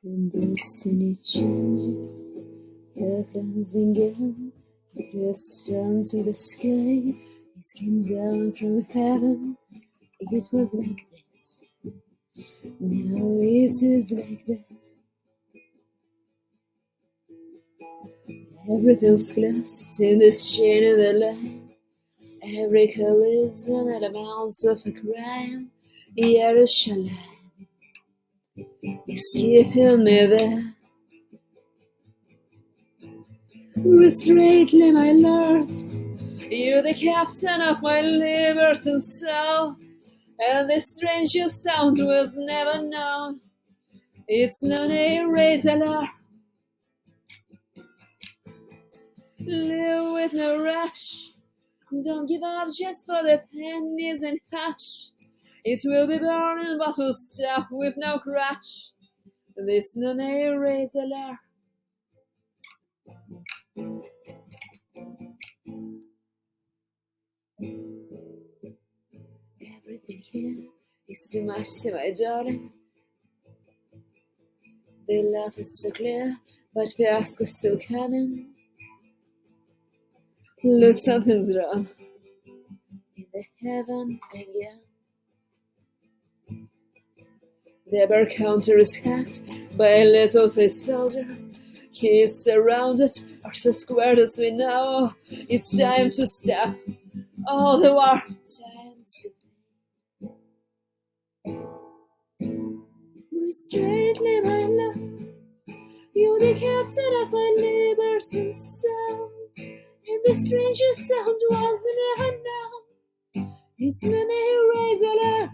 And destiny changes, your plans again. It rests onto the sky, it came down from heaven. It was like this, now it is like that. Everything's closed in this chain of the line. Every collision that amounts of a crime. Jerusalem is keeping me there. Restraintly, my lord, you're the captain of my libertine soul, and the strangest sound was never known. It's no irregular. Live with no rush. Don't give up just for the pennies and hush. It will be burning, but will stop with no crash. This no irregular. Everything here is too much to my darling. The love is so clear, but fiasco still coming. Look, something's wrong in the heaven again. The bar counter is hacked by a little Swiss soldier. He is surrounded, or so squared as we know. It's time to stop all the war. Time to restraintly, my love. You're the captain of my libertine soul, and the strangest sound was never known. It's an irregular.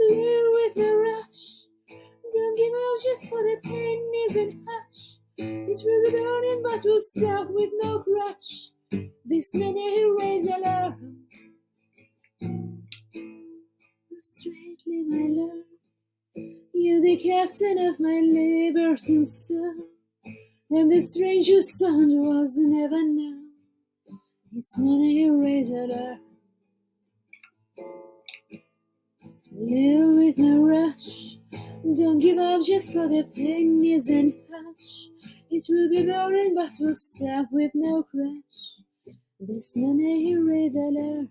Live with no rush. Don't give up just for the pennies and hush. It will be burning, but will stop with no crash. This an irregular. Straightly, my lord, you're the captain of my libertine soul, and the strangest sound was never known. It's not irregular. Live with no rush. Don't give up just for the pennies and hush. It will be burning, but will stop with no crash. This non irregular.